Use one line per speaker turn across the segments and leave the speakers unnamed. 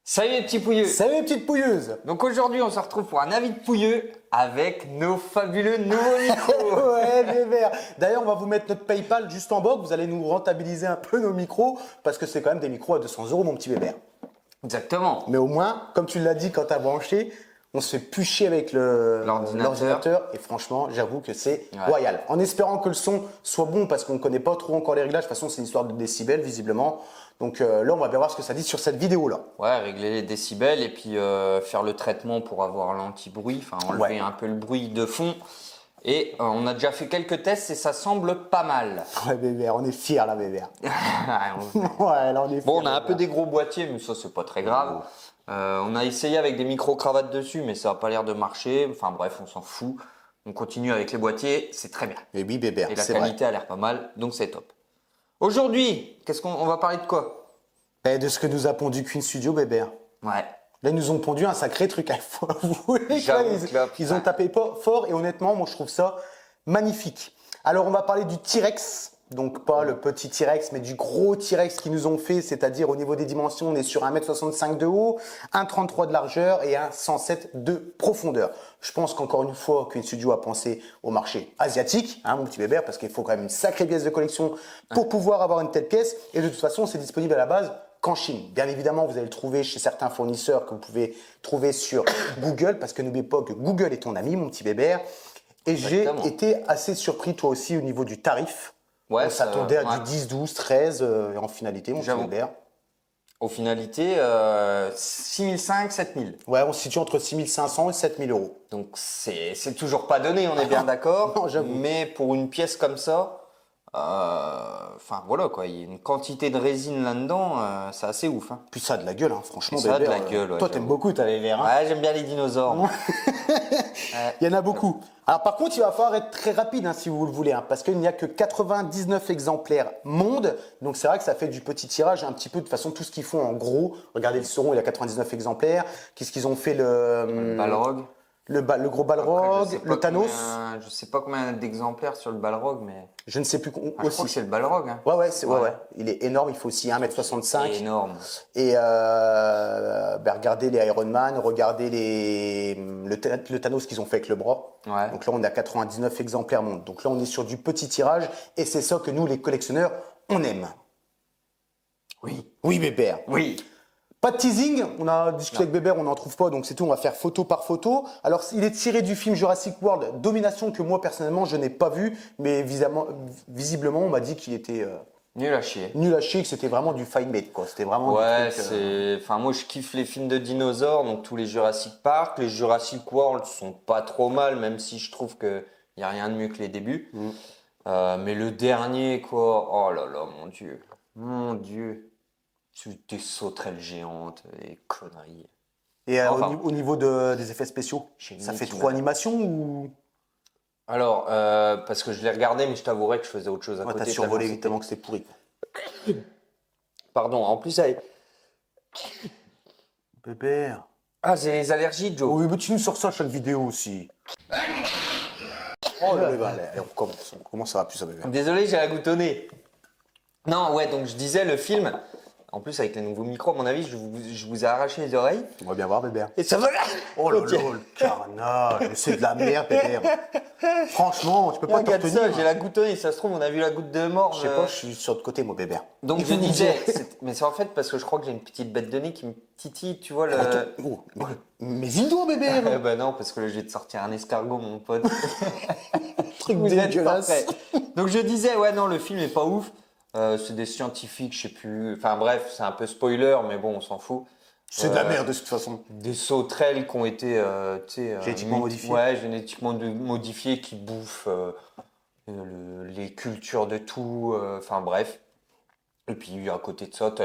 Salut les petits pouilleux.
Salut les petites pouilleuses.
Donc aujourd'hui on se retrouve pour un avis de pouilleux avec nos fabuleux nouveaux micros.
Ouais, Bébert. D'ailleurs, on va vous mettre notre PayPal juste en bas. Vous allez nous rentabiliser un peu nos micros parce que c'est quand même des micros à 200 €, mon petit Bébert.
Exactement.
Mais au moins, comme tu l'as dit quand tu as branché, on se fait plus chier avec l'ordinateur. Et franchement, j'avoue que c'est royal. En espérant que le son soit bon parce qu'on ne connaît pas trop encore les réglages. De toute façon, c'est une histoire de décibels, visiblement. Donc là, on va bien voir ce que ça dit sur cette vidéo-là.
Ouais, régler les décibels et puis faire le traitement pour avoir l'anti-bruit, enfin enlever un peu le bruit de fond. Et on a déjà fait quelques tests et ça semble pas mal.
Ouais, Bébert, on est fiers là, Bébert.
Ouais,
là, on est fiers.
Bon, on a un peu des gros boîtiers, mais ça, c'est pas très grave. On a essayé avec des micro-cravates dessus, mais ça n'a pas l'air de marcher. Enfin bref, on s'en fout. On continue avec les boîtiers, c'est très bien.
Et oui, Bébert,
et la qualité a l'air pas mal, donc c'est top. Aujourd'hui, qu'est-ce qu'on va parler de quoi?
De ce que nous a pondu Queen Studio, Bébert.
Ouais.
Là, ils nous ont pondu un sacré truc, il faut avouer. Ils ont tapé pas fort et honnêtement, moi, je trouve ça magnifique. Alors, on va parler du T-Rex. Donc, pas le petit T-Rex, mais du gros T-Rex qu'ils nous ont fait. C'est-à-dire, au niveau des dimensions, on est sur 1,65 m de haut, 1,33 m de largeur et 1,107 de profondeur. Je pense qu'encore une fois, Queen Studio a pensé au marché asiatique, hein, mon petit Bébert, parce qu'il faut quand même une sacrée pièce de collection pour pouvoir avoir une telle pièce. Et de toute façon, c'est disponible à la base qu'en Chine. Bien évidemment, vous allez le trouver chez certains fournisseurs que vous pouvez trouver sur Google, parce que n'oubliez pas que Google est ton ami, mon petit Bébert. Et j'ai été assez surpris, toi aussi, au niveau du tarif.
Ouais,
on s'attendait à du 10, 12, 13 en finalité, mon petit Bébert.
En finalité, 6500, 7000.
Ouais, on se situe entre 6500 et 7000 €.
Donc, c'est toujours pas donné, on est bien d'accord.
Non, j'avoue.
Mais pour une pièce comme ça, enfin voilà quoi, il y a une quantité de résine là-dedans, c'est assez ouf. Hein.
Puis ça a de la gueule, hein, franchement.
Ça a de la gueule, ouais.
Toi, t'aimes beaucoup, t'as les verres. Hein.
Ouais, j'aime bien les dinosaures.
Il y en a beaucoup. Alors par contre, il va falloir être très rapide hein, si vous le voulez, hein, parce qu'il n'y a que 99 exemplaires monde. Donc c'est vrai que ça fait du petit tirage un petit peu de toute façon tout ce qu'ils font en gros. Regardez le Sauron, il y a 99 exemplaires. Qu'est-ce qu'ils ont fait
Le Balrog.
Le gros Balrog, le Thanos.
Je sais pas combien d'exemplaires sur le Balrog, mais.
Je ne sais plus.
Je crois que c'est le Balrog. Hein.
Ouais. Il est énorme, il faut aussi 1,65 m.
C'est énorme.
Et regardez les Iron Man, regardez le Thanos qu'ils ont fait avec le bras.
Ouais.
Donc là, on a 99 exemplaires monde. Donc là, on est sur du petit tirage et c'est ça que nous, les collectionneurs, on aime.
Oui.
Oui, Bébert.
Oui.
Pas de teasing, on a discuté avec Bébert, on n'en trouve pas, donc c'est tout, on va faire photo par photo. Alors, il est tiré du film Jurassic World Domination que moi, personnellement, je n'ai pas vu, mais visiblement, on m'a dit qu'il était
nul à chier.
Nul à chier, que c'était vraiment du fine made, quoi. C'était vraiment
du truc, Enfin, moi, je kiffe les films de dinosaures, donc tous les Jurassic Park. Les Jurassic World sont pas trop mal, même si je trouve qu'il n'y a rien de mieux que les débuts. Mais le dernier, quoi, oh là là, mon Dieu. Mon Dieu. Des sauterelles géantes et conneries.
Et au niveau des effets spéciaux, ça fait trop animation ou?
Alors, parce que je l'ai regardé, mais je t'avouerai que je faisais autre chose à côté.
T'as survolé tellement que c'est pourri.
Pardon, en plus, ça.
Bébert.
Ah, j'ai les allergies, Joe.
Oui, mais tu nous sors ça à chaque vidéo aussi. Oh là là, allez, on commence, ça va plus ça, Bébert.
Désolé, j'ai la goutte au nez. Non, ouais, donc je disais, le film. En plus, avec les nouveaux micros, à mon avis, je vous ai arraché les oreilles.
On va bien voir, Bébert.
Et ça va là.
Oh là là, le carnage. C'est de la merde, Bébert. Franchement, tu peux pas t'en tenir.
J'ai la goutte au nez. Ça se trouve, on a vu la goutte de mort.
Je sais pas, je suis sur le côté, moi, Bébert.
Donc, je disais, mais c'est en fait parce que je crois que j'ai une petite bête de nez qui me titille, tu vois.
Mais vide-toi, Bébert.
Bah non, parce que là, je vais te sortir un escargot, mon pote.
Truc dégueulasse.
Donc, je disais, ouais, non, le film est pas ouf. C'est des scientifiques, je sais plus. Enfin bref, c'est un peu spoiler, mais bon, on s'en fout.
C'est de la merde de toute façon.
Des sauterelles qui ont été
génétiquement modifiées.
Ouais, génétiquement modifiées qui bouffent les cultures de tout. Enfin bref. Et puis à côté de ça,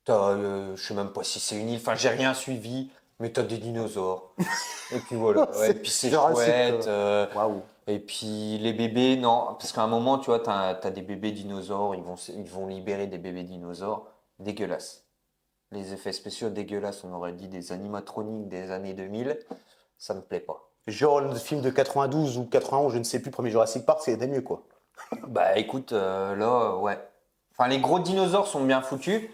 je sais même pas si c'est une île. Enfin, j'ai rien suivi, mais t'as des dinosaures. Et puis voilà. Ouais, et puis c'est chouette.
Waouh.
Et puis les bébés, non, parce qu'à un moment, tu vois, t'as des bébés dinosaures, ils vont libérer des bébés dinosaures, dégueulasses. Les effets spéciaux dégueulasses, on aurait dit des animatroniques des années 2000, ça me plaît pas.
Genre le film de 92 ou 91, je ne sais plus, premier Jurassic Park, c'est des mieux quoi.
Bah écoute, là, ouais. Enfin, les gros dinosaures sont bien foutus,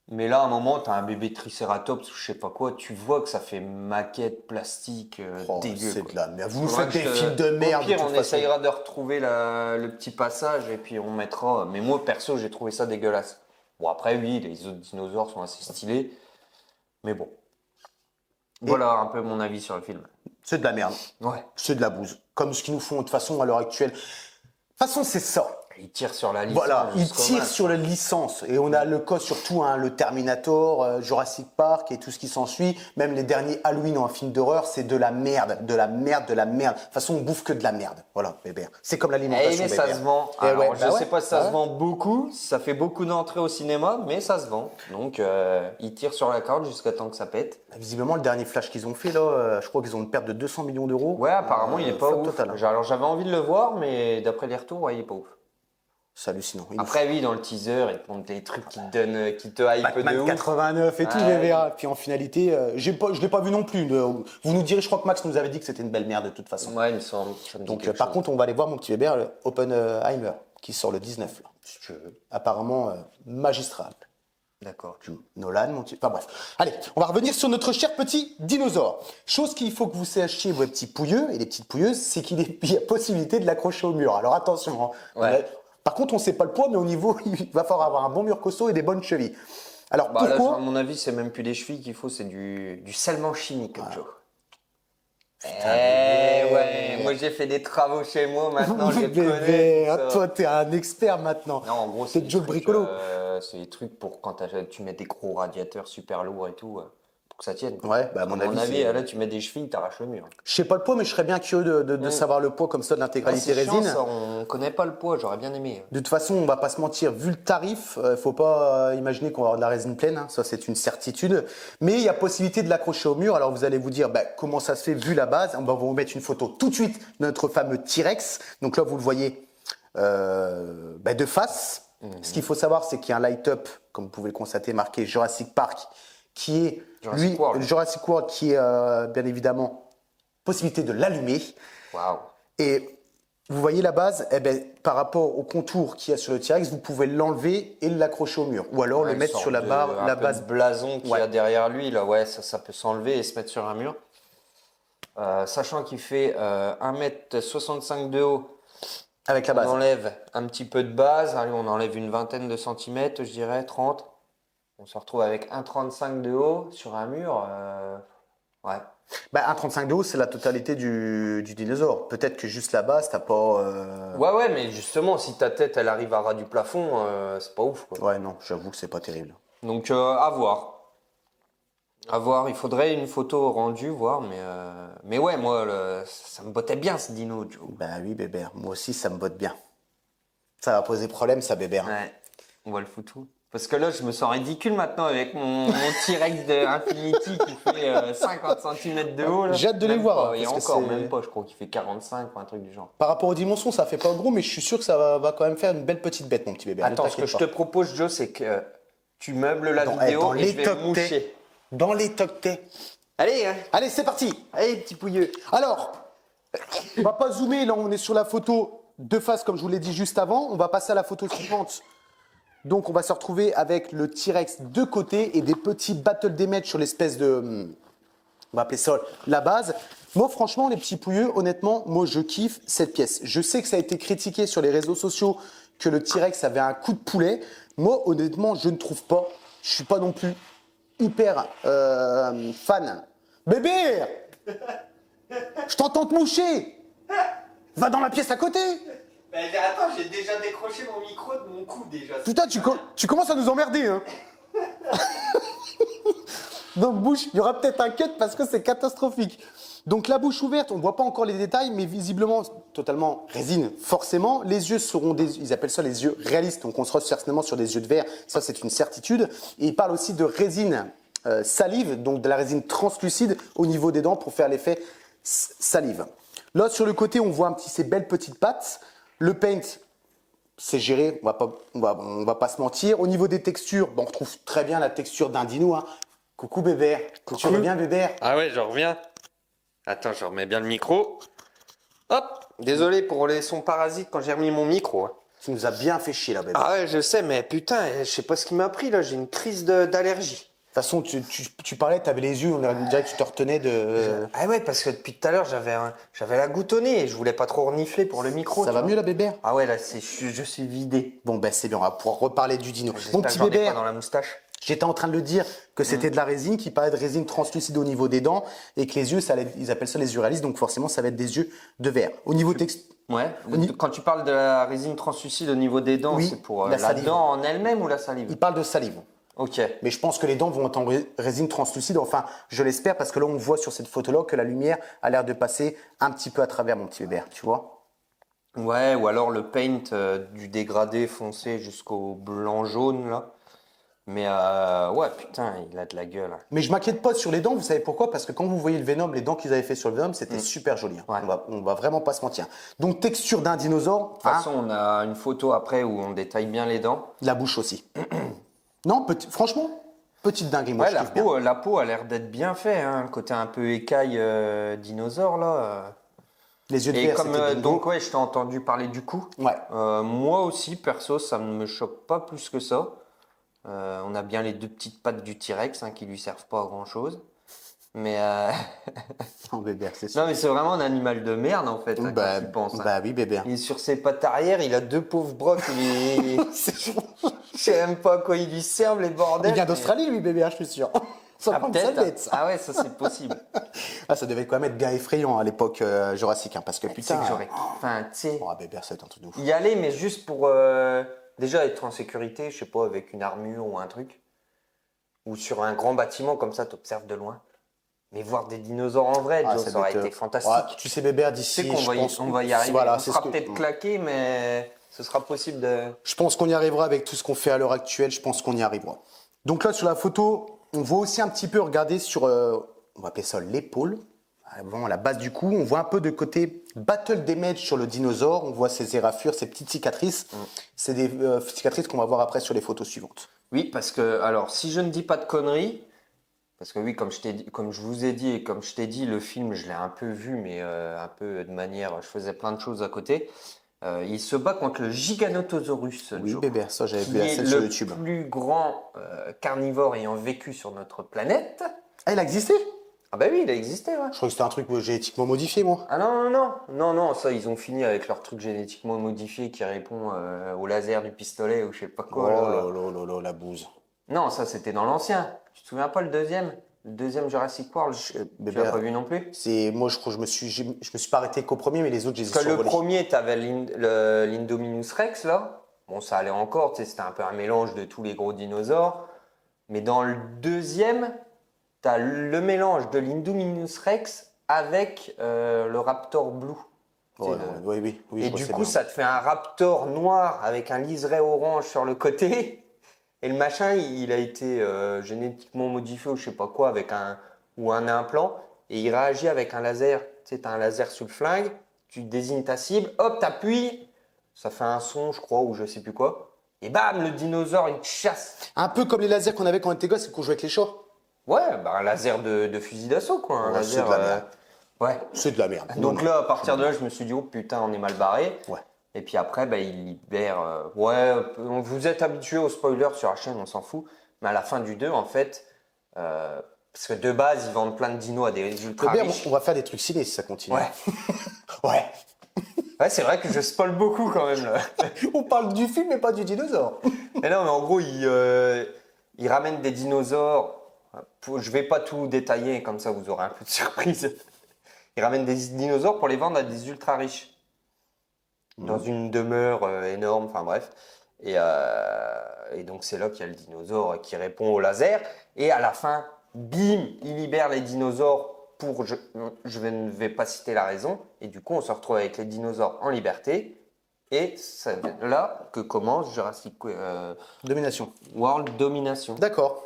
Mais là, à un moment, t'as un bébé Triceratops ou je sais pas quoi, tu vois que ça fait maquette plastique dégueu.
C'est
quoi.
de la merde. Vous nous
Faudra
faites
que
des films de merde.
Au pire,
de toute
on
façon.
essayera de retrouver le petit passage et puis on mettra. Mais moi, perso, j'ai trouvé ça dégueulasse. Bon, après, oui, les autres dinosaures sont assez stylés. Mais bon. Voilà un peu mon avis sur le film.
C'est de la merde.
Ouais.
C'est de la bouse. Comme ce qu'ils nous font de toute façon à l'heure actuelle. De toute façon, c'est ça.
Ils tirent sur la licence.
Voilà, ils tirent sur la licence. Et on a le cas surtout, hein, le Terminator, Jurassic Park et tout ce qui s'ensuit. Même les derniers Halloween en film d'horreur, c'est de la merde, de la merde, de la merde. De toute façon, on bouffe que de la merde. Voilà, bébé. C'est comme l'alimentation,
mais ça
bébé.
se vend.
Et
Alors,
ouais,
je sais pas si ça se
ouais.
vend beaucoup, si ça fait beaucoup d'entrées au cinéma, mais ça se vend. Donc, ils tirent sur la corde jusqu'à temps que ça pète.
Visiblement, le dernier flash qu'ils ont fait, là, je crois qu'ils ont une perte de 200 millions d'euros.
Ouais, apparemment, il est pas
flop
ouf.
total, hein.
Alors, j'avais envie de le voir, mais d'après les retours, ouais, il est pas ouf.
C'est hallucinant.
Après, oui, dans le teaser, ils te montrent des trucs qui te donnent, qui te hype
Batman
de ouf.
89 et tout,
Ouais.
bébé. Puis en finalité, je l'ai pas vu non plus. Vous nous direz, je crois que Max nous avait dit que c'était une belle merde de toute façon.
Ouais, il me semble. Ça me dit
Donc,
quelque
par
chose.
contre, on va aller voir mon petit bébé, le Oppenheimer, qui sort le 19, là, si tu veux. Apparemment magistral.
D'accord.
Nolan, mon petit. Enfin bref. Allez, on va revenir sur notre cher petit dinosaure. Chose qu'il faut que vous sachiez, vos petits pouilleux et les petites pouilleuses, c'est qu'il y a possibilité de l'accrocher au mur. Alors attention. Hein.
Ouais.
Par contre, on ne sait pas le poids, mais au niveau, il va falloir avoir un bon mur costaud et des bonnes chevilles. Alors
Bah, là,
pourquoi
à mon avis, c'est même plus des chevilles qu'il faut, c'est du scellement chimique, Joe. Ouais, moi j'ai fait des travaux chez moi maintenant, je
Bébé,
connais.
hein, toi, t'es un expert maintenant.
Non, en gros,
T'es
des
Joe
trucs,
Bricolo.
c'est des trucs pour quand tu mets des gros radiateurs super lourds et tout, pour que ça tienne.
Ouais, bah à mon avis, c'est-
là, tu mets des chevilles, t'arraches le mur.
Je sais pas le poids, mais je serais bien curieux de savoir le poids comme ça de l'intégralité
c'est chiant,
résine.
ça, on connaît pas le poids, j'aurais bien aimé.
De toute façon, on va pas se mentir, vu le tarif, faut pas imaginer qu'on va avoir de la résine pleine, hein, ça c'est une certitude. Mais il y a possibilité de l'accrocher au mur. Alors vous allez vous dire, comment ça se fait vu la base. On va vous mettre une photo tout de suite de notre fameux T-Rex. Donc là, vous le voyez de face. Ce qu'il faut savoir, c'est qu'il y a un light-up, comme vous pouvez le constater, marqué Jurassic Park, qui est Jurassic World, qui est bien évidemment possibilité de l'allumer.
Waouh.
Et vous voyez la base, par rapport au contour qu'il y a sur le T-Rex, vous pouvez l'enlever et l'accrocher au mur. Ou alors le mettre sur la barre, la base.
Blason qu'il y a derrière lui, là, ouais, ça peut s'enlever et se mettre sur un mur. Sachant qu'il fait 1m65 de haut.
Avec la base.
On enlève un petit peu de base, allez, on enlève une vingtaine de centimètres, je dirais, 30. On se retrouve avec 1,35 de haut sur un mur. Ouais.
1,35 de haut, c'est la totalité du dinosaure. Peut-être que juste la base, t'as pas.
Ouais, mais justement, si ta tête elle arrive à ras du plafond, c'est pas ouf, quoi.
Ouais, non, j'avoue que c'est pas terrible.
Donc à voir. À voir, il faudrait une photo rendue, voir, mais ouais, moi, ça me bottait bien ce dino, Joe.
Bah oui, bébé, moi aussi, ça me botte bien. Ça va poser problème, ça, bébé. Hein.
Ouais, on va le foutre où? Parce que là, je me sens ridicule maintenant avec mon T-Rex de Infinity qui fait 50 cm de haut.
J'ai hâte de les voir.
Pas, et
parce que
encore,
c'est-
même pas, je crois qu'il fait 45 ou un truc du genre.
Par rapport aux dimensions, ça fait pas gros, mais je suis sûr que ça va quand même faire une belle petite bête, mon petit bébé.
Attends,
Ne
ce que
t'inquiète
je te propose, Joe, c'est que tu meubles la
dans
vidéo et
les
je vais
toc
me moucher.
Dans les toc-tés.
Allez, hein.
Allez, c'est parti.
Allez, petit pouilleux.
Alors, on va pas zoomer, là on est sur la photo de face comme je vous l'ai dit juste avant. On va passer à la photo suivante. Donc on va se retrouver avec le T-Rex de côté et des petits battle damage sur l'espèce de... On va appeler ça la base. Moi franchement les petits pouilleux, honnêtement, moi je kiffe cette pièce. Je sais que ça a été critiqué sur les réseaux sociaux que le T-Rex avait un coup de poulet. Moi honnêtement je ne trouve pas. Je suis pas non plus hyper fan. Bébé, je t'entends te moucher. Va dans la pièce à côté.
Attends, j'ai déjà décroché mon micro de mon cou déjà.
Putain, tu commences à nous emmerder, hein. Donc bouche, il y aura peut-être un cut parce que c'est catastrophique. Donc la bouche ouverte, on ne voit pas encore les détails, mais visiblement totalement résine, forcément. Les yeux seront ils appellent ça les yeux réalistes, donc on sera certainement sur des yeux de verre, ça c'est une certitude. Et ils parlent aussi de résine salive, donc de la résine translucide au niveau des dents pour faire l'effet salive. Là sur le côté, on voit ces belles petites pattes. Le paint, c'est géré, on va pas se mentir. Au niveau des textures, on retrouve très bien la texture d'un dino. Hein. Coucou bébé, tu reviens bébé?
Ah ouais, je reviens. Attends, je remets bien le micro. Hop, désolé pour les sons parasites quand j'ai remis mon micro. Hein.
Tu nous as bien fait chier là, bébé.
Ah ouais, je sais, mais putain, je sais pas ce qui m'a pris là, j'ai une crise d'allergie.
De toute façon, tu parlais, tu avais les yeux, on dirait que tu te retenais de...
Ah ouais, parce que depuis tout à l'heure, j'avais la goutte au nez et je voulais pas trop renifler pour le micro.
Ça va mieux, la bébé?
Ah ouais, là, je suis vidé.
Bon, ben c'est bien, on va pouvoir reparler du dino.
J'espère
Mon
que
petit
j'en ai
bébé,
pas dans la moustache.
j'étais en train de le dire que c'était de la résine, qui parlait de résine translucide au niveau des dents, et que les yeux, ils appellent ça les yeux réalistes, donc forcément, ça va être des yeux de verre. Au niveau texte...
Ouais. Quand tu parles de la résine translucide au niveau des dents,
Oui,
c'est pour
la
la
salive.
dent en elle-même ou la salive?
Il parle de salive.
Ok.
Mais je pense que les dents vont être en résine translucide. Enfin, je l'espère parce que là, on voit sur cette photo-là que la lumière a l'air de passer un petit peu à travers mon petit bébé, tu vois.
Ouais, ou alors le paint du dégradé foncé jusqu'au blanc-jaune là. Mais ouais, putain, il a de la gueule.
Mais je m'inquiète pas sur les dents, vous savez pourquoi? Parce que quand vous voyez le Venom, les dents qu'ils avaient fait sur le Venom, c'était super joli.
Ouais.
On va vraiment pas se mentir. Donc, texture d'un dinosaure,
De toute façon, on a une photo après où on détaille bien les dents.
la bouche aussi. Non, franchement, petite dinguerie, moi
Ouais,
je kiffe bien.
la peau a l'air d'être bien fait, hein. Le côté un peu écaille dinosaure là.
Les yeux de
Et
verre,
comme
c'était bingo.
donc ouais, je t'ai entendu parler du cou.
Ouais.
Moi aussi, perso, ça ne me choque pas plus que ça. On a bien les deux petites pattes du T-Rex hein, qui lui servent pas à grand chose. Mais
Oh, bébé, c'est sûr.
non, mais c'est vraiment un animal de merde en fait, hein,
Bah,
quand tu penses. Hein.
bah oui, bébé.
Il est sur ses pattes arrière, il a deux pauvres brocs. Je sais même pas à quoi ils lui servent les bordels.
Il vient
mais-
d'Australie, lui, bébé, je suis sûr. Ça
Ah,
prend une
peut-être.
sale bête, ça.
Ah ouais, ça c'est possible.
Ah, ça devait quand même être bien effrayant à l'époque jurassique, hein, parce que
Tu sais
putain.
que j'aurais. Enfin, tu sais.
Oh, bébé, ça va être un truc de ouf.
Y aller, mais juste pour déjà être en sécurité, je sais pas, avec une armure ou un truc. Ou sur un grand bâtiment, comme ça, t'observes de loin. Mais voir des dinosaures en vrai,
Ah,
Joe, ça aurait
doit être,
été fantastique.
ouais, tu sais, bébé,
Tu
d'ici,
sais qu'on
je
va,
pense.
on va y arriver.
Voilà,
On
c'est
sera
ce que-
peut-être claqué, mais ce sera possible de.
Je pense qu'on y arrivera avec tout ce qu'on fait à l'heure actuelle. Je pense qu'on y arrivera. Donc là, sur la photo, on voit aussi un petit peu, regardez sur, on va appeler ça l'épaule, vraiment la base du cou. On voit un peu de côté battle damage sur le dinosaure. On voit ses éraflures, ses petites cicatrices. C'est des cicatrices qu'on va voir après sur les photos suivantes.
Oui, parce que, alors, si je ne dis pas de conneries, parce que oui, comme je vous ai dit et comme je t'ai dit, le film, je l'ai un peu vu, mais un peu de manière, je faisais plein de choses à côté. Il se bat contre le Giganotosaurus,
Oui,
Joe,
bébé, ça j'avais
qui
vu la
est
scène sur
le
YouTube.
plus grand carnivore ayant vécu sur notre planète.
Ah, il a existé?
Ah bah oui, il a existé, ouais.
Je crois que c'était un truc génétiquement modifié, moi.
Ah non, non, non, non, non, ça, ils ont fini avec leur truc génétiquement modifié qui répond au laser du pistolet ou je sais pas
Oh
quoi.
là
là.
là là là, la bouse.
Non, ça, c'était dans l'ancien. Tu te souviens pas le deuxième? Le deuxième Jurassic World, tu
bébé,
l'as pas vu non plus?
Moi, je crois que je me suis pas arrêté qu'au premier, mais les autres, je les ai
Parce que le
survolés.
premier, t'avais l'Indominus Rex, là. Bon, ça allait encore, tu sais, c'était un peu un mélange de tous les gros dinosaures. Mais dans le deuxième, t'as le mélange de l'Indominus Rex avec le Raptor Blue. Tu sais,
Ouais, oui,
Et
je
du
sais
coup,
bien.
ça te fait un raptor noir avec un liseré orange sur le côté. Et le machin, il a été génétiquement modifié ou je sais pas quoi, avec un implant. Et il réagit avec un laser. Tu sais, tu as un laser sur le flingue, tu désignes ta cible, hop, t'appuies. Ça fait un son, je crois, ou je sais plus quoi. Et bam, le dinosaure, il te chasse.
Un peu comme les lasers qu'on avait quand on était gosse et qu'on jouait avec les chats.
Ouais, bah, un laser de fusil d'assaut, quoi. Un
Ouais,
laser,
c'est de la merde.
Ouais.
C'est de la merde.
Donc
Non,
là, à partir de là, je me suis dit, oh putain, on est mal barré.
Ouais.
Et puis après, bah, il libère. Vous êtes habitué aux spoilers sur la chaîne, on s'en fout. Mais à la fin du 2, en fait, parce que de base, ils vendent plein de dinos à des ultra
Bébé,
riches.
on va faire des trucs ciné si ça continue.
Ouais.
Ouais.
Ouais, c'est vrai que je spoil beaucoup quand même. Là.
On parle du film mais pas du dinosaure.
Mais non, mais en gros, ils ramènent des dinosaures. Je vais pas tout détailler, comme ça vous aurez un peu de surprise. Ils ramènent des dinosaures pour les vendre à des ultra riches. Dans une demeure énorme, enfin bref. Et donc c'est là qu'il y a le dinosaure qui répond au laser. Et à la fin, bim, il libère les dinosaures pour, je ne vais pas citer la raison. Et du coup, on se retrouve avec les dinosaures en liberté. Et c'est là que commence Jurassic
Domination.
World Domination.
D'accord.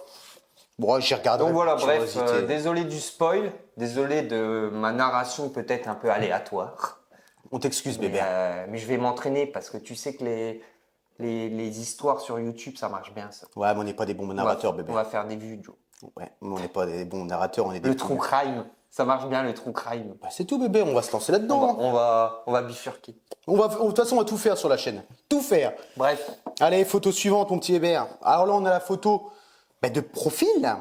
Bon, j'ai regardé.
Donc voilà, bref, désolé du spoil, désolé de ma narration peut-être un peu aléatoire.
On t'excuse, bébé.
Mais je vais m'entraîner parce que tu sais que les histoires sur YouTube, ça marche bien ça.
Ouais, mais on n'est pas des bons narrateurs, bébé.
On va faire des vues, Joe.
Ouais, mais on n'est pas des bons narrateurs, on est des
Le true crime. Ça marche bien le true crime.
Bah, c'est tout bébé, on va se lancer là-dedans.
On va bifurquer.
De toute façon, on va tout faire sur la chaîne. Tout faire.
Bref.
Allez, photo suivante, mon petit bébé. Alors là, on a la photo de profil.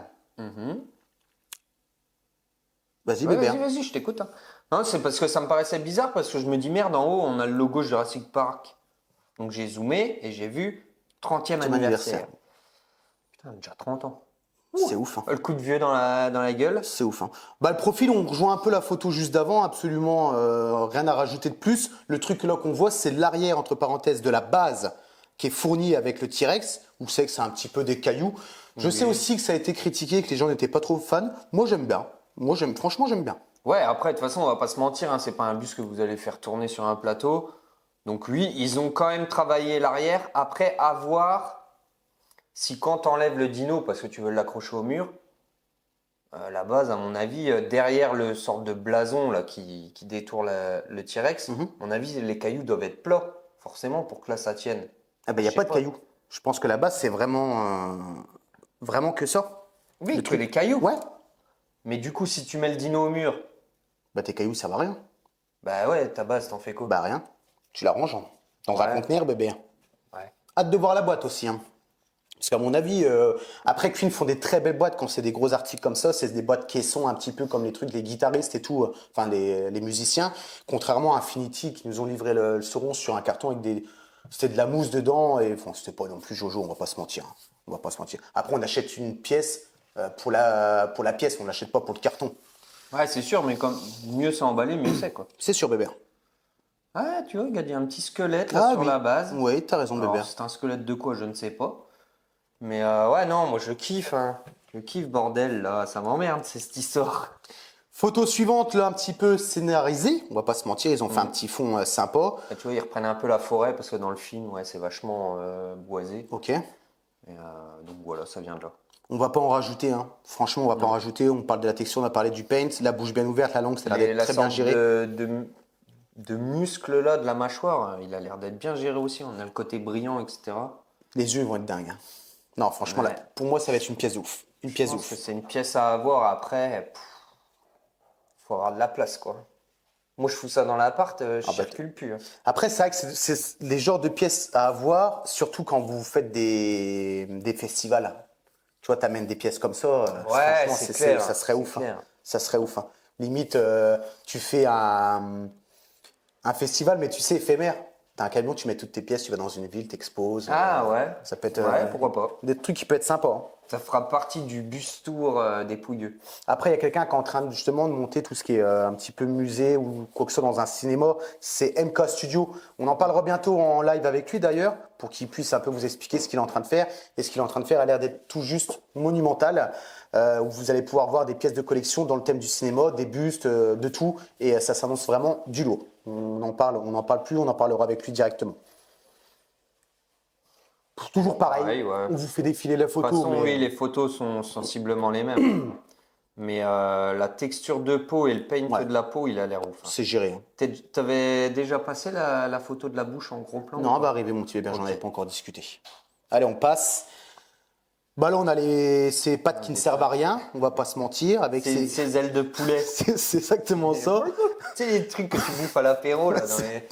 Vas-y, bébé.
Vas-y, je t'écoute. Hein. Non, c'est parce que ça me paraissait bizarre, parce que je me dis, merde, en haut, on a le logo Jurassic Park. Donc j'ai zoomé et j'ai vu 30e anniversaire. Putain, déjà 30 ans.
C'est ouf. Hein.
Le coup de vieux dans la gueule.
C'est ouf. Hein. Bah, le profil, on rejoint un peu la photo juste d'avant. Absolument rien à rajouter de plus. Le truc là qu'on voit, c'est l'arrière, entre parenthèses, de la base qui est fournie avec le T-Rex. Où c'est que c'est un petit peu des cailloux. Je sais aussi que ça a été critiqué, que les gens n'étaient pas trop fans. Moi, j'aime bien. Franchement, j'aime bien.
Ouais, après, de toute façon, on va pas se mentir. Hein, c'est pas un bus que vous allez faire tourner sur un plateau. Donc oui, ils ont quand même travaillé l'arrière. Après, à voir si quand t'enlèves le dino, parce que tu veux l'accrocher au mur, la base, à mon avis, derrière le sort de blason là, qui détourne le T-Rex, à mon avis, les cailloux doivent être plats, forcément, pour que là, ça tienne.
Ah ben, il n'y a pas de cailloux. Je pense que la base, c'est vraiment que ça.
Oui, que les cailloux.
Ouais.
Mais du coup, si tu mets le dino au mur,
bah tes cailloux, ça va rien.
Bah ouais, ta base, t'en fais quoi?
Bah rien. Tu la ranges dans un conteneur, bébé.
Ouais.
Hâte de voir la boîte aussi. Hein. Parce qu'à mon avis, après Queen font des très belles boîtes quand c'est des gros articles comme ça. C'est des boîtes caissons un petit peu comme les trucs des guitaristes et tout, enfin les musiciens. Contrairement à Infinity qui nous ont livré le Sauron sur un carton avec c'était de la mousse dedans et enfin, c'était pas non plus Jojo, on va pas se mentir. Hein. On va pas se mentir. Après, on achète une pièce pour la pièce, on l'achète pas pour le carton.
Ouais, c'est sûr, mais comme mieux c'est emballé, mieux c'est quoi.
C'est sûr, bébé.
Ah, tu vois, regarde, il y a un petit squelette là sur la base.
Oui, t'as raison, bébé.
C'est un squelette de quoi, je ne sais pas. Mais ouais, non, moi je kiffe. Hein. Je kiffe, bordel, là. Ça m'emmerde, c'est cette histoire.
Photo suivante, là, un petit peu scénarisée. On va pas se mentir, ils ont fait un petit fond sympa.
Là, tu vois, ils reprennent un peu la forêt parce que dans le film, ouais, c'est vachement boisé.
Ok.
Et, donc voilà, ça vient de là.
On va pas en rajouter, hein. Franchement, on va pas en rajouter. On parle de la texture, on a parlé du paint, la bouche bien ouverte, la langue, ça a l'air d'être très bien géré.
De muscles là, de la mâchoire, il a l'air d'être bien géré aussi. On a le côté brillant, etc.
Les yeux vont être dingues. Hein. Non, franchement, là, pour moi, ça va être une pièce ouf. Une pièce ouf.
C'est une pièce à avoir. Après, faut avoir de la place, quoi. Moi, je fous ça dans l'appart, je circule plus. Hein.
Après, c'est vrai que c'est les genres de pièces à avoir, surtout quand vous faites des festivals. Tu vois, t'amènes des pièces comme ça.
Ouais, c'est clair.
Ça serait ouf. Hein. Ça serait ouf. Hein. Limite, tu fais un festival, mais tu sais, éphémère. T'as un camion, tu mets toutes tes pièces, tu vas dans une ville, t'exposes.
Ah ouais.
Ça peut être.
Ouais, pourquoi pas.
Des trucs qui peuvent être sympas. Hein.
Ça fera partie du bus tour des Pouilleux.
Après, il y a quelqu'un qui est en train justement de monter tout ce qui est un petit peu musée ou quoi que ce soit dans un cinéma. C'est MK Studio. On en parlera bientôt en live avec lui d'ailleurs, pour qu'il puisse un peu vous expliquer ce qu'il est en train de faire. Et ce qu'il est en train de faire a l'air d'être tout juste monumental. Où vous allez pouvoir voir des pièces de collection dans le thème du cinéma, des bustes, de tout. Et ça s'annonce vraiment du lourd. On n'en parle plus, on en parlera avec lui directement. Toujours pareil,
ouais.
on vous fait défiler la photo.
De toute façon, oui, les photos sont sensiblement les mêmes. Mais la texture de peau et le paint de la peau, il a l'air ouf. Hein.
C'est géré. Hein.
T'avais déjà passé la photo de la bouche en gros plan?
Non, elle va arriver, mon petit bébé, j'en avais pas encore discuté. Allez, on passe. Bah là, on a ces pattes qui ne servent à rien, on va pas se mentir. Avec
ces ailes de poulet.
C'est exactement ça.
Tu sais, les trucs que tu bouffes à l'apéro, là,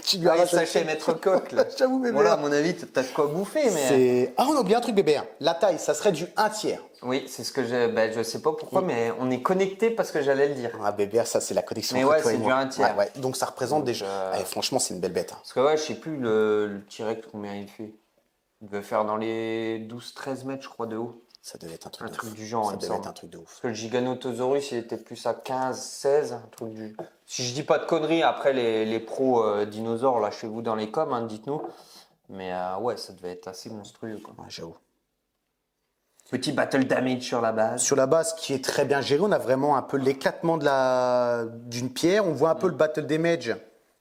tu lui arraches
sachet maître coq, là.
J'avoue, bébé.
Voilà, à mon avis, t'as de quoi bouffer, mais.
Ah, on a oublié un truc, bébé. La taille, ça serait du 1/3.
Oui, c'est ce que j'ai. Ben, je sais pas pourquoi, mais on est connecté parce que j'allais le dire.
Ah, bébé, ça, c'est la connexion.
Mais ouais, c'est du 1/3.
Ouais. Donc, ça représente déjà. Franchement, c'est une belle bête. Hein.
Parce que, ouais, je sais plus le T-Rex combien il fait. Il devait faire dans les 12-13 mètres, je crois, de haut.
Ça devait être un
truc du genre.
Ça devait être un truc de ouf.
Parce que le Giganotosaurus, il était plus à 15-16, un truc du. Si je dis pas de conneries, après les pros dinosaures, lâchez-vous dans les coms, hein, dites-nous. Mais ouais, ça devait être assez monstrueux. Quoi.
Ouais, j'avoue.
Petit battle damage sur la base.
Sur la base qui est très bien gérée, on a vraiment un peu l'éclatement d'une pierre. On voit un peu le battle damage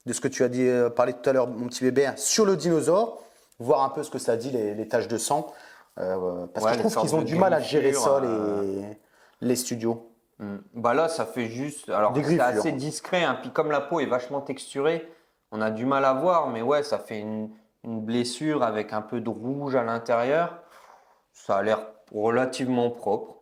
de ce que tu as dit, parlé tout à l'heure, mon petit bébé, sur le dinosaure. Voir un peu ce que ça dit, les taches de sang. Parce que je trouve qu'ils ont du mal à gérer ça, les studios.
Bah là, ça fait juste. Alors, c'est assez discret. Hein. Puis, comme la peau est vachement texturée, on a du mal à voir. Mais ouais, ça fait une blessure avec un peu de rouge à l'intérieur. Ça a l'air relativement propre.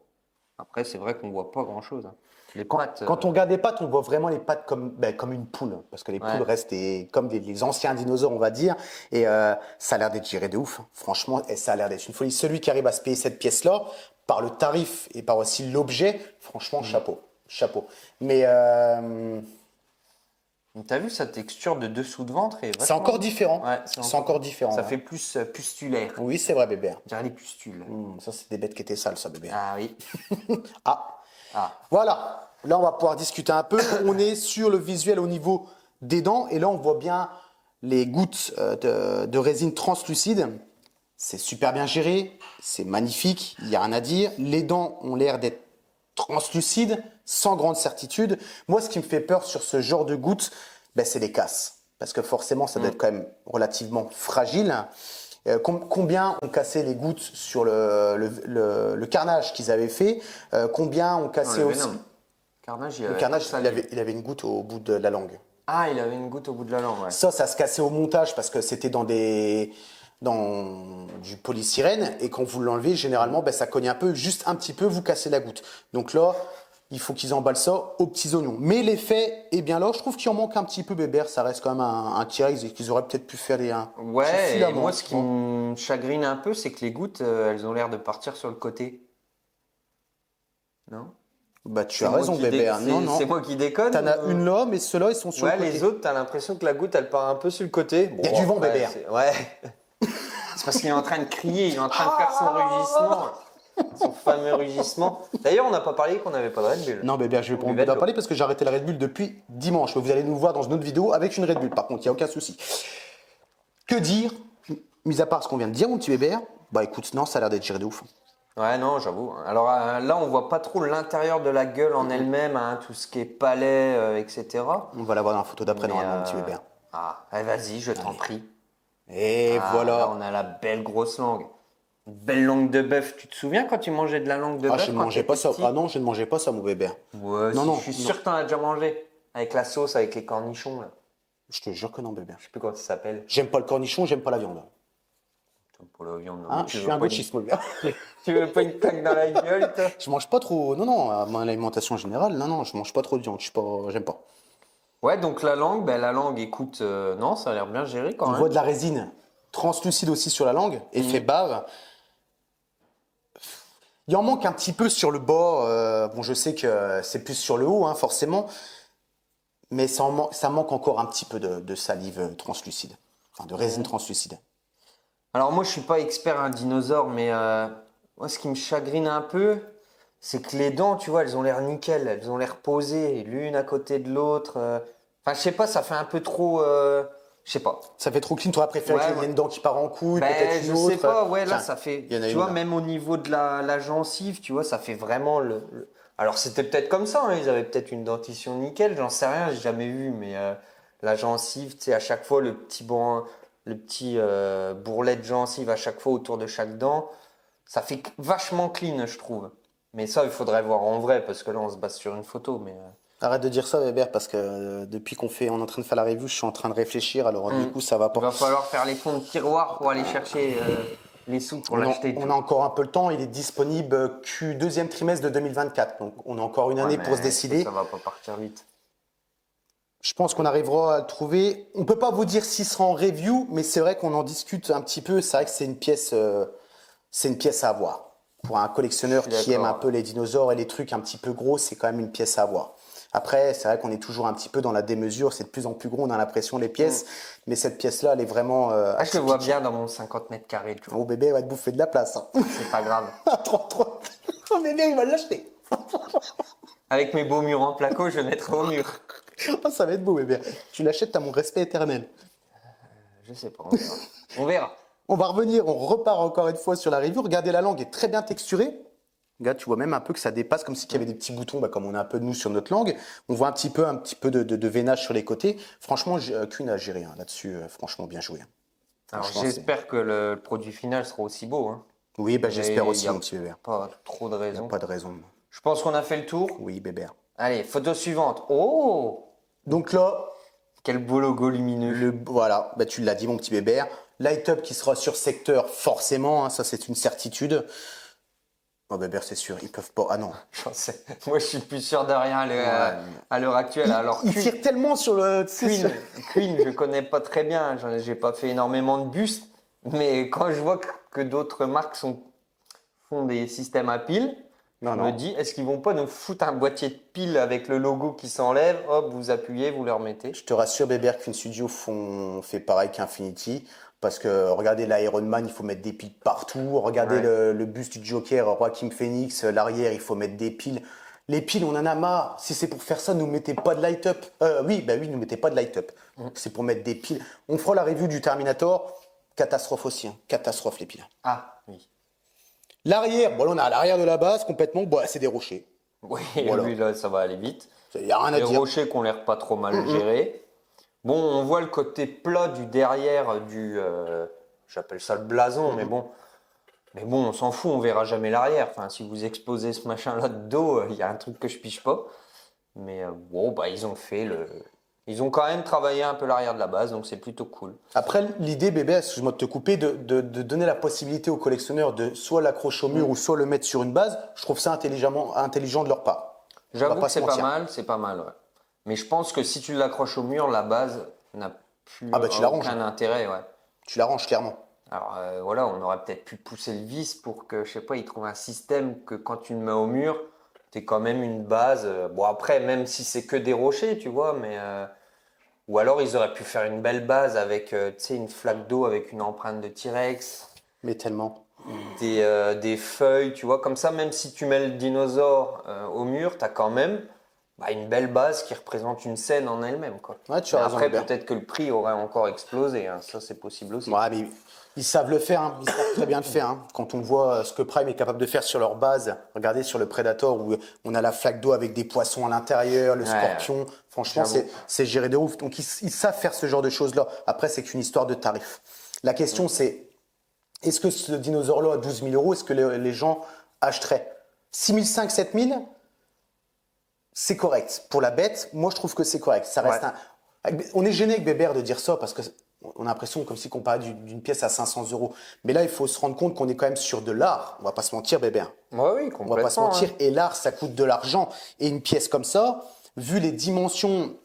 Après, c'est vrai qu'on voit pas grand-chose. Hein. Les
Quand,
pattes.
quand on regarde les pattes, on voit vraiment les pattes comme une poule. Parce que les poules restent comme les anciens dinosaures, on va dire. Et ça a l'air d'être géré de ouf. Hein. Franchement, et ça a l'air d'être une folie. Celui qui arrive à se payer cette pièce-là, par le tarif et par aussi l'objet, franchement, chapeau. Chapeau. Mais
T'as vu sa texture de dessous de ventre
c'est encore différent.
Ouais,
c'est encore différent.
Ça
ouais.
fait plus pustulaire.
Oui, c'est vrai, bébé.
On dirait les pustules.
Ça, c'est des bêtes qui étaient sales, ça, bébé.
Ah oui.
Ah.
Ah.
Voilà. Là, on va pouvoir discuter un peu. On est sur le visuel au niveau des dents. Et là, on voit bien les gouttes de résine translucide. C'est super bien géré. C'est magnifique. Il n'y a rien à dire. Les dents ont l'air d'être translucides, sans grande certitude. Moi, ce qui me fait peur sur ce genre de gouttes, c'est les casses. Parce que forcément, ça doit être quand même relativement fragile. Combien ont cassé les gouttes sur le carnage qu'ils avaient fait. Combien ont cassé aussi.
Carnage,
Le carnage, il avait une goutte au bout de la langue.
Ah, il avait une goutte au bout de la langue, ouais.
Ça se cassait au montage parce que c'était dans du polystyrène. Et quand vous l'enlevez, généralement, ça cogne un peu, juste un petit peu, vous cassez la goutte. Donc là, il faut qu'ils emballent ça aux petits oignons. Mais l'effet est bien là. Je trouve qu'il en manque un petit peu, Bébert. Ça reste quand même un T-Rex et qu'ils auraient peut-être pu faire
Ouais, et moi, ce qui me chagrine un peu, c'est que les gouttes, elles ont l'air de partir sur le côté. Non?
Tu as raison, Bébert. Non.
C'est moi qui déconne.
T'en as une là, mais ceux-là, ils sont sur le côté.
Ouais, les autres, t'as l'impression que la goutte, elle part un peu sur le côté.
Il y a du vent, Bébert.
Ouais. C'est parce qu'il est en train de crier, il est en train de faire son rugissement. Son fameux rugissement. D'ailleurs, on n'a pas parlé qu'on n'avait pas de Red Bull.
Non, Bébert, je vais pas en parler parce que j'ai arrêté la Red Bull depuis dimanche. Vous allez nous voir dans une autre vidéo avec une Red Bull. Par contre, il n'y a aucun souci. Que dire, mis à part ce qu'on vient de dire, mon petit Bébert? Écoute, non, ça a l'air d'être géré de ouf.
Ouais, non, j'avoue. Alors là, on voit pas trop l'intérieur de la gueule en elle-même, hein, tout ce qui est palais, etc.
On va la voir dans la photo d'après, normalement, mon petit Bébert.
Ah, vas-y, je t'en prie.
Et voilà.
Là, on a la belle grosse langue. Une belle langue de bœuf. Tu te souviens quand tu mangeais de la langue de bœuf?
Je ne mangeais pas ça. Ah non, je ne mangeais pas ça, mon Bébert.
Ouais, non, je suis sûr que tu en as déjà mangé. Avec la sauce, avec les cornichons, là.
Je te jure que non, Bébert.
Je sais plus comment ça s'appelle.
J'aime pas le cornichon, j'aime pas la viande.
Pour la viande,
je suis un gauchiste, mon Bébert.
Tu veux pas une claque dans la gueule, toi?
Je mange pas trop. Non, à mon alimentation générale, non, je mange pas trop de viande. J'aime pas.
Ouais, donc la langue, écoute, non, ça a l'air bien géré quand même.
On voit de la résine translucide aussi sur la langue, effet bave. Il en manque un petit peu sur le bas. Je sais que c'est plus sur le haut, hein, forcément. Mais ça manque encore un petit peu de salive translucide. Enfin, de résine translucide.
Alors moi, je suis pas expert en dinosaure, mais moi, ce qui me chagrine un peu, c'est que les dents, tu vois, elles ont l'air nickel. Elles ont l'air posées, l'une à côté de l'autre. Enfin, je sais pas, ça fait un peu trop... Je sais pas.
Ça fait trop clean. Tu aurais préféré qu'il y ait une dent qui part en couille, peut-être une autre.
Je sais pas, ouais, là, ça fait. Tu vois, même au niveau de la gencive, tu vois, ça fait vraiment Alors, c'était peut-être comme ça, hein, ils avaient peut-être une dentition nickel, j'en sais rien, j'ai jamais vu, mais la gencive, tu sais, à chaque fois, le petit bourrelet de gencive à chaque fois autour de chaque dent, ça fait vachement clean, je trouve. Mais ça, il faudrait voir en vrai, parce que là, on se base sur une photo, mais.
Arrête de dire ça, Weber, parce que depuis on est en train de faire la review, je suis en train de réfléchir, alors du coup, ça va pas.
Il va falloir faire les fonds de tiroir pour aller chercher les sous pour l'acheter.
On a encore un peu le temps, il est disponible deuxième trimestre de 2024, donc on a encore une année pour se décider.
Ça va pas partir vite.
Je pense qu'on arrivera à le trouver. On peut pas vous dire s'il sera en review, mais c'est vrai qu'on en discute un petit peu. C'est vrai que c'est une pièce à avoir. Pour un collectionneur qui aime un peu les dinosaures et les trucs un petit peu gros, c'est quand même une pièce à avoir. Après, c'est vrai qu'on est toujours un petit peu dans la démesure, c'est de plus en plus gros, on a l'impression les pièces, mais cette pièce-là, elle est vraiment.
Je le vois bien dans mon 50 mètres carrés. Tu vois.
Oh bébé, il va te bouffer de la place. Hein.
C'est pas grave.
trop. Oh bébé, il va l'acheter.
Avec mes beaux murs en placo, je mettrai au mur.
Oh, ça va être beau, bébé. Tu l'achètes, t'as mon respect éternel.
Je sais pas, on verra. On verra.
On va revenir, on repart encore une fois sur la review. Regardez, la langue est très bien texturée. Regarde, tu vois même un peu que ça dépasse, comme s'il y avait des petits boutons, comme on a un peu de nous sur notre langue. On voit un petit peu de veinage sur les côtés. Franchement, Kuhn a géré là-dessus. Franchement, bien joué.
Alors, j'espère que le produit final sera aussi beau. Hein.
Oui, j'espère aussi, mon petit bébé.
Pas trop de raison.
Pas de raison.
Je pense qu'on a fait le tour.
Oui, bébé.
Allez, photo suivante. Oh!
Donc là...
Quel beau logo lumineux.
Voilà, tu l'as dit, mon petit bébé. Light Up qui sera sur secteur, forcément. Hein, ça, c'est une certitude. Oh, Bébert, c'est sûr, ils peuvent pas. Ah non.
J'en sais. Moi, je suis plus sûr de rien à l'heure actuelle. Alors,
Il tire tellement sur le.
Queen, je connais pas très bien. J'ai pas fait énormément de bustes. Mais quand je vois que d'autres marques font des systèmes à piles, je me dis, est-ce qu'ils vont pas nous foutre un boîtier de piles avec le logo qui s'enlève? Hop, vous appuyez, vous le remettez.
Je te rassure, Bébert, qu'une studio fait pareil qu'Infinity. Parce que regardez l'Iron Man, il faut mettre des piles partout. Regardez le buste du Joker, Joaquin Phoenix, l'arrière, il faut mettre des piles. Les piles, on en a marre. Si c'est pour faire ça, ne mettez pas de light-up. Oui, ne mettez pas de light-up. C'est pour mettre des piles. On fera la review du Terminator. Catastrophe aussi. Hein. Catastrophe, les piles.
Ah, oui.
L'arrière, bon, là, on a à l'arrière de la base, complètement. Bon, c'est des rochers.
Oui, voilà. Lui, là, ça va aller vite.
Il n'y a rien à dire.
Les rochers qui ont l'air pas trop mal gérés. Bon, on voit le côté plat du derrière j'appelle ça le blason, mais bon, on s'en fout, on verra jamais l'arrière. Enfin, si vous exposez ce machin-là de dos, il y a un truc que je pige pas. Mais ils ont quand même travaillé un peu l'arrière de la base, donc c'est plutôt cool.
Après, l'idée, bébé, excuse-moi de te couper, de donner la possibilité aux collectionneurs de soit l'accrocher au mur ou soit le mettre sur une base, je trouve ça intelligent de leur part.
J'avoue que c'est pas mal, ouais. Mais je pense que si tu l'accroches au mur, la base n'a plus aucun intérêt. Ouais.
Tu l'arranges clairement.
Alors voilà, on aurait peut-être pu pousser le vis pour que, je sais pas, ils trouvent un système que quand tu le mets au mur, tu es quand même une base. Bon après, même si c'est que des rochers, tu vois, mais ou alors ils auraient pu faire une belle base avec, tu sais, une flaque d'eau avec une empreinte de T-Rex.
Mais tellement.
Des feuilles, tu vois, comme ça, même si tu mets le dinosaure au mur, tu as quand même une belle base qui représente une scène en elle-même, quoi.
Ouais, tu as raison,
après, peut-être que le prix aurait encore explosé, hein. Ça c'est possible aussi.
Ouais, mais ils savent le faire, hein. Ils savent très bien le faire. Hein. Quand on voit ce que Prime est capable de faire sur leur base, regardez sur le Predator où on a la flaque d'eau avec des poissons à l'intérieur, le scorpion, franchement c'est géré de ouf. Donc ils savent faire ce genre de choses-là. Après, c'est qu'une histoire de tarif. La question c'est, est-ce que ce dinosaure-là à 12 000 €, est-ce que les gens achèteraient 6 500, 7 000? C'est correct. Pour la bête, moi je trouve que c'est correct. Ça reste On est gêné avec Bébert de dire ça parce qu'on a l'impression comme si on parlait d'une pièce à 500 €. Mais là, il faut se rendre compte qu'on est quand même sur de l'art. On va pas se mentir, Bébert.
Oui, complètement.
On va pas se mentir. Et l'art, ça coûte de l'argent. Et une pièce comme ça, vu les dimensions,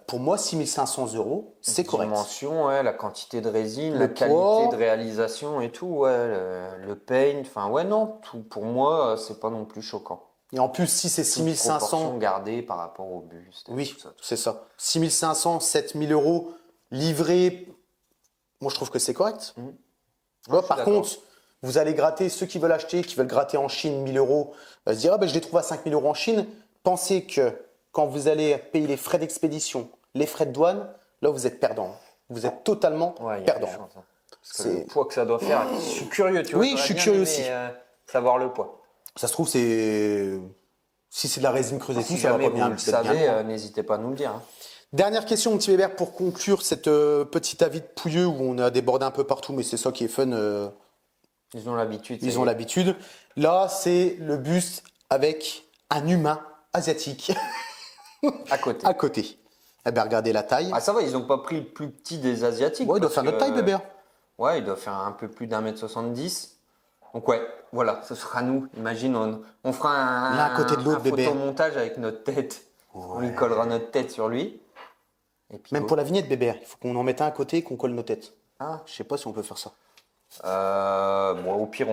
pour moi, 6 500 €, c'est correct.
Les dimensions, ouais, la quantité de résine, la qualité de réalisation et tout, ouais, le paint, enfin ouais, non, tout, pour moi, c'est pas non plus choquant.
Et en plus, si c'est 6 500
gardées par rapport au buste.
Oui, c'est ça. 6 500, 7 000 € livrés, moi je trouve que c'est correct. Par contre, vous allez gratter, ceux qui veulent acheter, qui veulent gratter en Chine 1 000 € se dire je les trouve à 5 000 € en Chine. Pensez que quand vous allez payer les frais d'expédition, les frais de douane, là vous êtes perdant. Vous êtes totalement perdant.
Parce que le poids que ça doit faire, je suis curieux. Tu vois,
oui, je suis curieux aussi.
Savoir le poids.
Ça se trouve, si c'est de la résine creusée,
si
ça va pas bien.
Vous le savez, n'hésitez pas à nous le dire. Hein.
Dernière question, mon petit Bébert, pour conclure cette petit avis de pouilleux où on a débordé un peu partout, mais c'est ça qui est fun.
Ils ont l'habitude.
Ils ont l'habitude. Là, c'est le buste avec un humain asiatique. À côté. Eh bien, regardez la taille.
Ah, ça va, ils n'ont pas pris le plus petit des Asiatiques.
Ouais, il doit faire notre taille, Bébert.
Ouais, il doit faire un peu plus d'1,70 m. Donc ouais, voilà, ce sera nous. Imagine, on fera un photomontage avec notre tête. Ouais. On lui collera notre tête sur lui.
Et puis même pour la vignette, Bébert, il faut qu'on en mette un à côté et qu'on colle nos têtes. Ah, je sais pas si on peut faire ça.
Au pire,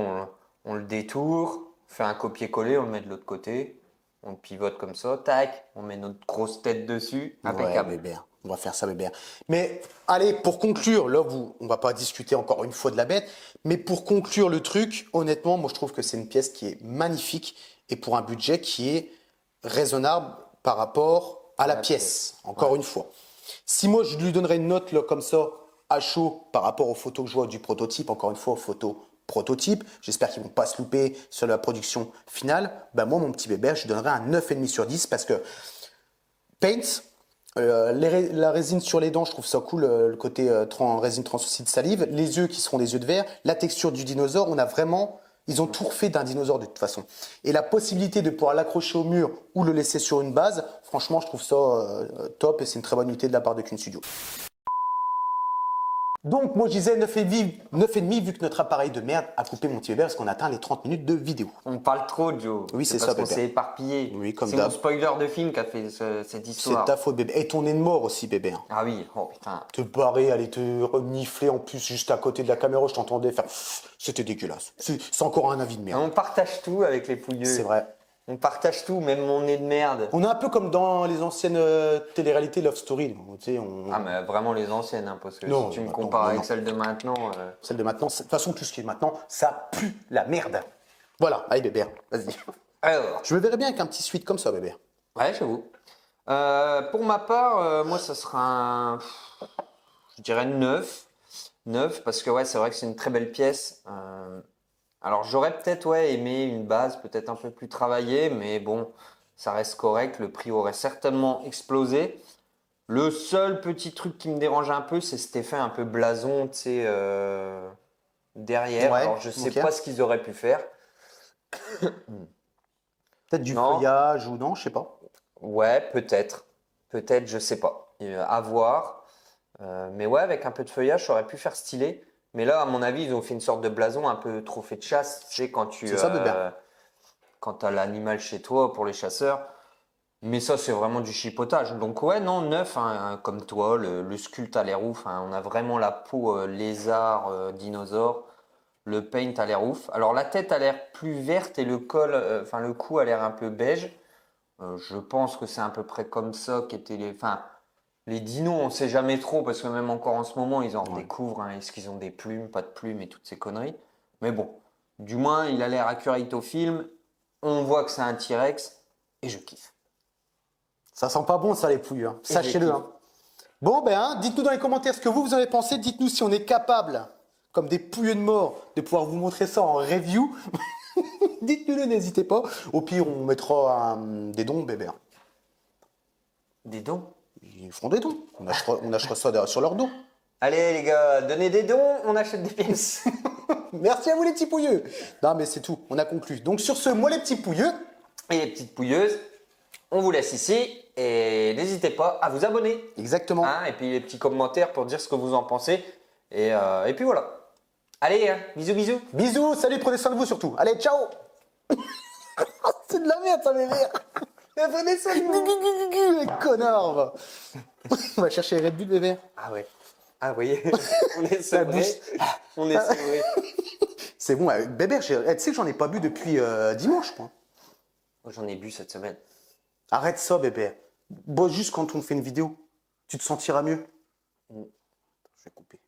on le détourne, on fait un copier-coller, on le met de l'autre côté, on le pivote comme ça, tac, on met notre grosse tête dessus, impeccable.
Ouais, Bébert. On va faire ça, Bébert. Mais allez, pour conclure, là, on va pas discuter encore une fois de la bête, mais pour conclure le truc, honnêtement, moi je trouve que c'est une pièce qui est magnifique et pour un budget qui est raisonnable par rapport à la pièce. Encore une fois. Si moi je lui donnerais une note là, comme ça, à chaud, par rapport aux photos que je vois du prototype, encore une fois, aux photos prototype, j'espère qu'ils vont pas se louper sur la production finale, moi, mon petit Bébert, je lui donnerais un 9,5 sur 10 parce que Paint, la résine sur les dents, je trouve ça cool, le côté résine translucide salive. Les yeux qui seront des yeux de verre. La texture du dinosaure, ils ont tout refait d'un dinosaure de toute façon. Et la possibilité de pouvoir l'accrocher au mur ou le laisser sur une base, franchement, je trouve ça top et c'est une très bonne unité de la part de Kun Studio. Donc, moi, je disais 9,5 vu que notre appareil de merde a coupé mon petit bébé parce qu'on a atteint les 30 minutes de vidéo.
On parle trop, Joe.
Oui, c'est ça,
parce qu'on
bébé.
s'est éparpillé.
Oui, comme
c'est
d'hab.
mon spoiler de film qui a fait cette histoire.
C'est ta faute, bébé. Et ton nez de mort aussi, bébé.
Ah oui, oh putain.
Te barrer, aller te renifler en plus juste à côté de la caméra, je t'entendais faire. C'était dégueulasse. C'est encore un avis de merde.
On partage tout avec les pouilleux.
C'est vrai.
On partage tout, même mon nez de merde.
On est un peu comme dans les anciennes télé-réalités Love Story. Tu sais,
Ah, mais vraiment les anciennes, hein, parce que
Non,
si tu me
maintenant,
compares avec
non.
celle de maintenant.
Celle de maintenant, de toute façon, tout ce qui est maintenant, ça pue la merde. Voilà, allez, bébé, vas-y.
Alors,
Je me verrais bien avec un petit suite comme ça, bébé.
ouais, j'avoue. Pour ma part, moi, ça sera un. Je dirais 9. 9, parce que ouais, c'est vrai que c'est une très belle pièce. Alors, j'aurais peut-être aimé une base peut-être un peu plus travaillée, mais bon, ça reste correct. Le prix aurait certainement explosé. Le seul petit truc qui me dérange un peu, c'est cet effet un peu blason, tu sais, derrière.
Ouais,
Alors, je sais
ok.
pas ce qu'ils auraient pu faire.
Peut-être du
Non.
feuillage ou non, je sais pas.
Ouais, peut-être. Peut-être, je sais pas. À voir. Mais ouais, avec un peu de feuillage, ça aurait pu faire stylé. Mais là, à mon avis, ils ont fait une sorte de blason un peu trophée de chasse. Tu sais, quand tu
C'est ça, bébé.
quand as l'animal chez toi pour les chasseurs. Mais ça, c'est vraiment du chipotage. Donc ouais, non, 9, hein, comme toi, le sculpte a l'air ouf. Hein. On a vraiment la peau lézard, dinosaure. Le paint a l'air ouf. Alors la tête a l'air plus verte et le col, enfin le cou a l'air un peu beige. Je pense que c'est à peu près comme ça qu'étaient les. Enfin, les dinos, on ne sait jamais trop parce que même encore en ce moment, ils en redécouvrent. Hein. Est-ce qu'ils ont des plumes, pas de plumes et toutes ces conneries. Mais bon, du moins, il a l'air accurate au film. On voit que c'est un T-Rex et je kiffe.
Ça sent pas bon, ça, les pouilles. Hein.
Et
Sachez-le.
j'ai
Hein. Bon, ben, hein, dites-nous dans les commentaires ce que vous avez pensé. Dites-nous si on est capable, comme des pouilleux de mort, de pouvoir vous montrer ça en review. Dites-nous-le, n'hésitez pas. Au pire, on mettra des dons, bébé.
Des dons.
Ils feront des dons. On achètera ça sur leur dos.
Allez les gars, donnez des dons, on achète des pièces.
Merci à vous les petits pouilleux. Non mais c'est tout, on a conclu. Donc sur ce, moi les petits pouilleux.
Et les petites pouilleuses, on vous laisse ici et n'hésitez pas à vous abonner.
Exactement.
Hein, et puis les petits commentaires pour dire ce que vous en pensez. Et puis voilà. Allez, hein, bisous bisous.
Bisous, salut, prenez soin de vous surtout. Allez, ciao. C'est de la merde ça mes verres.
Prenez soin de vous.
Les connards. Va. On va chercher les Red Bull bébé.
Ah ouais. Ah oui, on est
Ça
sevré.
bouge.
On est sevré.
C'est bon, bébé, tu sais que j'en ai pas bu depuis dimanche, quoi.
J'en ai bu cette semaine.
Arrête ça, bébé. Bon, juste quand on fait une vidéo, tu te sentiras mieux. Je vais couper.